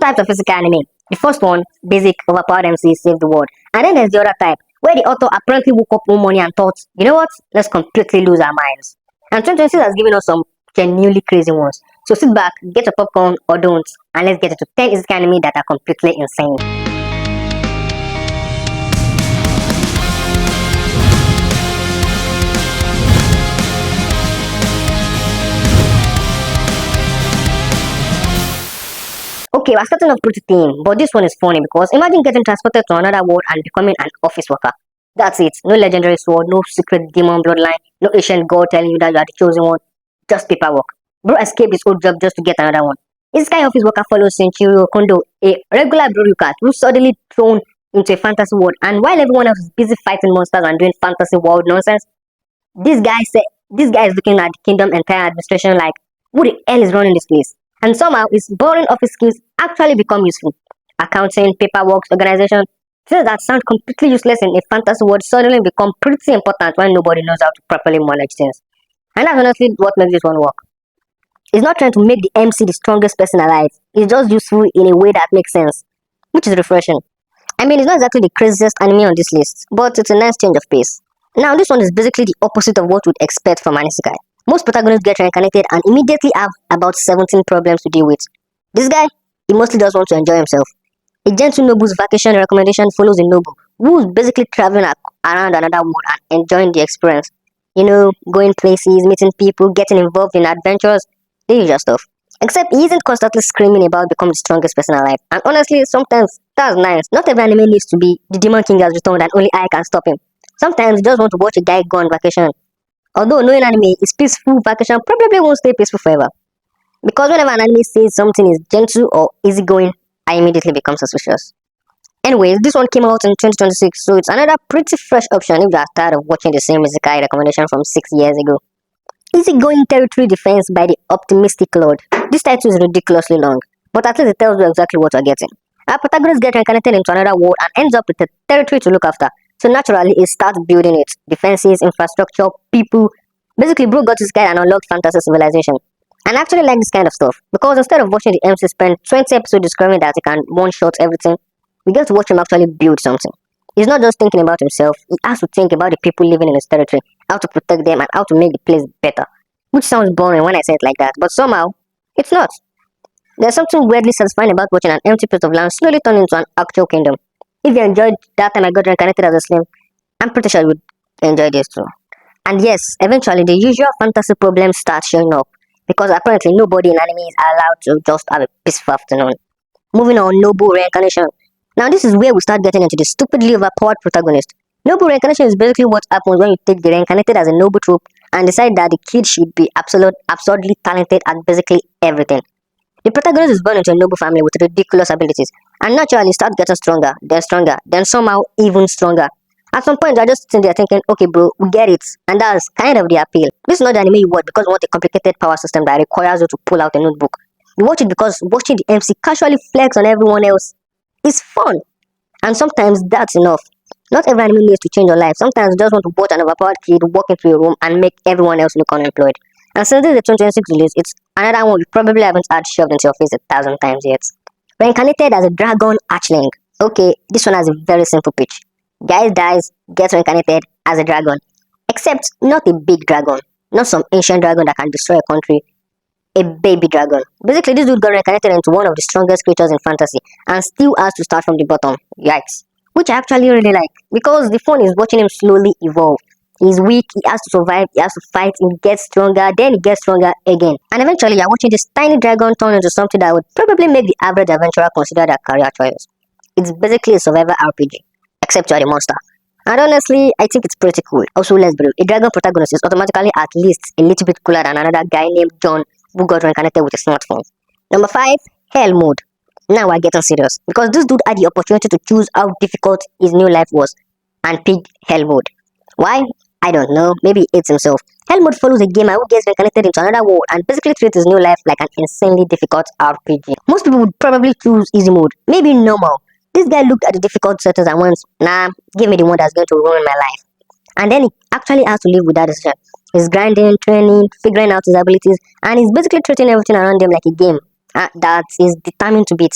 types of physical anime. The first one, basic, overpowered MC save the world. And then there's the other type, where the author apparently woke up one morning and thought, you know what, let's completely lose our minds. And 2026 has given us some genuinely crazy ones. So sit back, get your popcorn or don't, and let's get into 10 physical anime that are completely insane. Okay, we're starting off pretty thin, but this one is funny because imagine getting transported to another world and becoming an office worker. That's it. No legendary sword, no secret demon bloodline, no ancient god telling you that you are the chosen one. Just paperwork. Bro escaped his old job just to get another one. This guy office worker follows Senchiro Kondo, a regular bureaucrat who's suddenly thrown into a fantasy world, and while everyone else is busy fighting monsters and doing fantasy world nonsense, this guy is looking at the kingdom entire administration like, who the hell is running this place? And somehow his boring office skills actually become useful. Accounting, paperwork, organization, things that sound completely useless in a fantasy world suddenly become pretty important when nobody knows how to properly manage things. And that's honestly what makes this one work. It's not trying to make the MC the strongest person alive. It's just useful in a way that makes sense, which is refreshing. I mean, it's not exactly the craziest anime on this list, but it's a nice change of pace. Now, this one is basically the opposite of what we'd expect from an isekai. Most protagonists get reincarnated and immediately have about 17 problems to deal with. This guy, he mostly just wants to enjoy himself. A gentle noble's vacation recommendation follows a noble, who is basically traveling around another world and enjoying the experience. You know, going places, meeting people, getting involved in adventures, the usual stuff. Except he isn't constantly screaming about becoming the strongest person alive. And honestly, sometimes that's nice. Not every anime needs to be the demon king has returned and only I can stop him. Sometimes you just want to watch a guy go on vacation. Although knowing anime is peaceful, vacation probably won't stay peaceful forever. Because whenever an anime says something is gentle or easygoing, I immediately become suspicious. Anyways, this one came out in 2026, so it's another pretty fresh option if you are tired of watching the same Isekai recommendation from 6 years ago. Easygoing territory defense by the optimistic lord. This title is ridiculously long, but at least it tells you exactly what you're getting. Our protagonist gets reincarnated into another world and ends up with a territory to look after. So naturally, it starts building it. Defenses, infrastructure, people. Basically, bro got his guide and unlocked fantasy civilization. And I actually like this kind of stuff, because instead of watching the MC spend 20 episodes describing that he can one-shot everything, we get to watch him actually build something. He's not just thinking about himself, he has to think about the people living in his territory, how to protect them and how to make the place better. Which sounds boring when I say it like that, but somehow, it's not. There's something weirdly satisfying about watching an empty piece of land slowly turn into an actual kingdom. If you enjoyed that time I got reincarnated as a slim, I'm pretty sure you would enjoy this too. And yes, eventually the usual fantasy problems start showing up, because apparently nobody in anime is allowed to just have a peaceful afternoon. Moving on, noble reincarnation. Now this is where we start getting into the stupidly overpowered protagonist. Noble reincarnation is basically what happens when you take the reincarnated as a noble trope and decide that the kid should be absurdly talented at basically everything. The protagonist is born into a noble family with ridiculous abilities, and naturally starts getting stronger, then somehow even stronger. At some point, you're just sitting there thinking, okay bro, we get it, and that's kind of the appeal. This is not the anime you watch because you want a complicated power system that requires you to pull out a notebook. You watch it because watching the MC casually flex on everyone else is fun, and sometimes that's enough. Not every anime needs to change your life. Sometimes you just want to watch an overpowered kid walk into a room and make everyone else look unemployed. And since this is the 2026 release, it's another one you probably haven't had shoved into your face 1,000 times yet. Reincarnated as a dragon hatchling. Okay, this one has a very simple pitch. Guy dies, gets reincarnated as a dragon. Except not a big dragon. Not some ancient dragon that can destroy a country. A baby dragon. Basically, this dude got reincarnated into one of the strongest creatures in fantasy and still has to start from the bottom. Yikes. Which I actually really like, because the fun is watching him slowly evolve. He's weak, he has to survive, he has to fight, he gets stronger, then he gets stronger again. And eventually you're watching this tiny dragon turn into something that would probably make the average adventurer consider their career choice. It's basically a survivor RPG, except you're the monster. And honestly, I think it's pretty cool. Also, let's be real, a dragon protagonist is automatically at least a little bit cooler than another guy named John who got reincarnated with a smartphone. Number 5, Hell Mode. Now we're getting serious, because this dude had the opportunity to choose how difficult his new life was and picked Hell Mode. Why? I don't know, maybe he hates himself. Hell Mode follows a gamer who gets reincarnated into another world and basically treats his new life like an insanely difficult RPG. Most people would probably choose easy mode, maybe normal. This guy looked at the difficult settings and went, nah, give me the one that's going to ruin my life. And then he actually has to live with that decision. He's grinding, training, figuring out his abilities, and he's basically treating everything around him like a game that is determined to beat.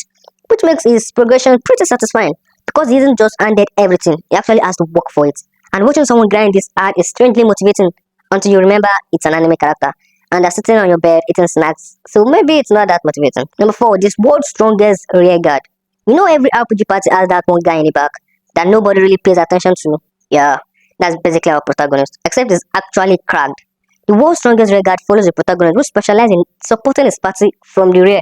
which makes his progression pretty satisfying because he isn't just handed everything, he actually has to work for it. And watching someone grind this hard is strangely motivating until you remember it's an anime character and they're sitting on your bed eating snacks, so maybe it's not that motivating. Number 4, this world's strongest rear guard. You know every RPG party has that one guy in the back that nobody really pays attention to? Yeah, that's basically our protagonist, except he's actually cracked. The world's strongest rear guard follows the protagonist who specializes in supporting his party from the rear.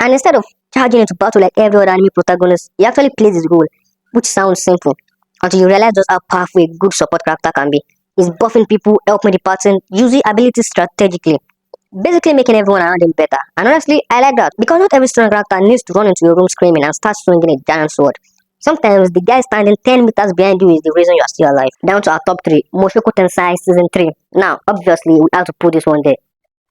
And instead of charging into battle like every other anime protagonist, he actually plays his role, which sounds simple, until you realize just how powerful a good support character can be. He's buffing people, helping the party, using abilities strategically, basically making everyone around him better. And honestly, I like that, because not every strong character needs to run into your room screaming and start swinging a giant sword. Sometimes the guy standing 10 meters behind you is the reason you're still alive. Down to our top 3, Mushoku Tensei Season 3. Now, obviously, we have to put this one there.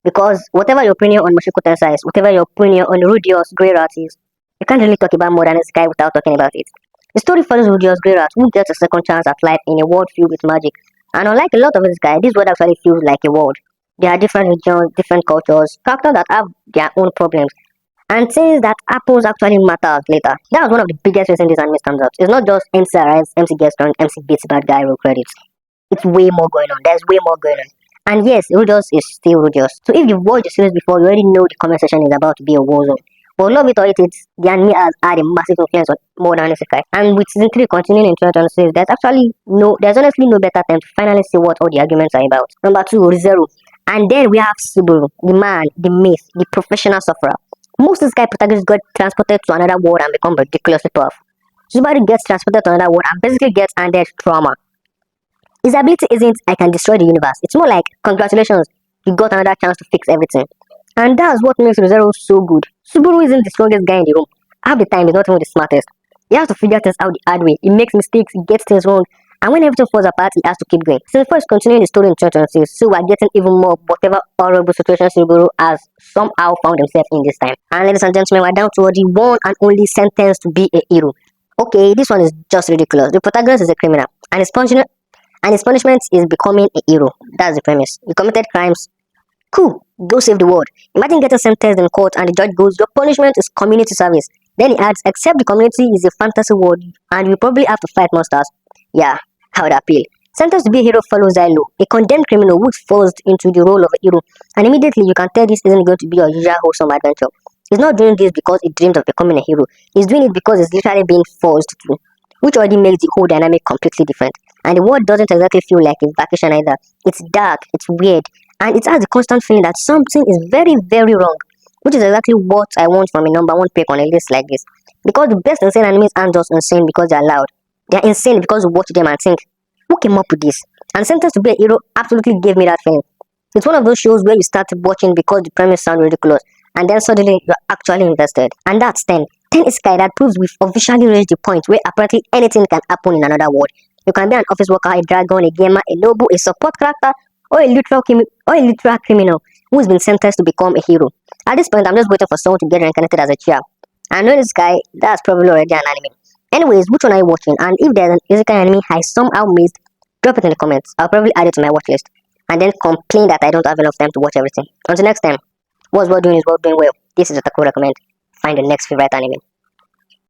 Because whatever your opinion on Mushoku Tensei is, whatever your opinion on Rudios Grey Rat is, you can't really talk about modern Isekai without talking about it. The story follows Rudios Grey Rat, who gets a second chance at life in a world filled with magic. And unlike a lot of Isekai, this world actually feels like a world. There are different regions, different cultures, characters that have their own problems, and things that happens actually matters later. That was one of the biggest reasons this anime stands out. It's not just MC arrives, MC gets strong, MC beats bad guy, roll credits. It's way more going on. There's way more going on. And yes, Rudios is still Rudios. So if you've watched the series before, you already know the comment section is about to be a war zone. But love it or hate it, the anime has had a massive influence on modern isekai. And with season 3 continuing in 2026, there's honestly no better time to finally see what all the arguments are about. Number 2, ReZero. And then we have Subaru, the man, the myth, the professional sufferer. Most isekai protagonists got transported to another world and become ridiculously tough. Subaru gets transported to another world and basically gets handed trauma. His ability isn't "I can destroy the universe." It's more like "Congratulations, you got another chance to fix everything." And that's what makes ReZero so good. Subaru isn't the strongest guy in the room. Half the time, he's not even the smartest. He has to figure things out the hard way. He makes mistakes, he gets things wrong, and when everything falls apart, he has to keep going. Since first continuing the story in 2026, so we're getting even more whatever horrible situation Subaru has somehow found himself in this time. And ladies and gentlemen, we're down to the one and only sentence to be a hero. Okay, this one is just ridiculous. The protagonist is a criminal, and his punishment is becoming a hero. That's the premise. You committed crimes. Cool, go save the world. Imagine getting sentenced in court and the judge goes, your punishment is community service. Then he adds, except the community is a fantasy world and you probably have to fight monsters. Yeah, I would appeal. Sentenced to be a hero follows Zilo, a condemned criminal who is forced into the role of a hero. And immediately you can tell this isn't going to be your usual wholesome adventure. He's not doing this because he dreams of becoming a hero. He's doing it because he's literally being forced to, which already makes the whole dynamic completely different. And the world doesn't exactly feel like a vacation either. It's dark, it's weird, and it has the constant feeling that something is very, very wrong, which is exactly what I want from a number one pick on a list like this. Because the best insane animes aren't just insane because they're loud. They're insane because you watch them and think, who came up with this? And Sentence to be a Hero absolutely gave me that feeling. It's one of those shows where you start watching because the premise sounds ridiculous, and then suddenly you're actually invested. And that's 10. 10 is Sky that proves we've officially reached the point where apparently anything can happen in another world. You can be an office worker, a dragon, a gamer, a noble, a support character, or a literal criminal who has been sentenced to become a hero. At this point, I'm just waiting for someone to get reincarnated as a child. And knowing this guy, that's probably already an anime. Anyways, which one are you watching? And if there's an Isekai anime I somehow missed, drop it in the comments. I'll probably add it to my watch list. And then complain that I don't have enough time to watch everything. Until next time, what's worth doing is worth doing well. This is Otaku Recommend. Find the next favorite anime.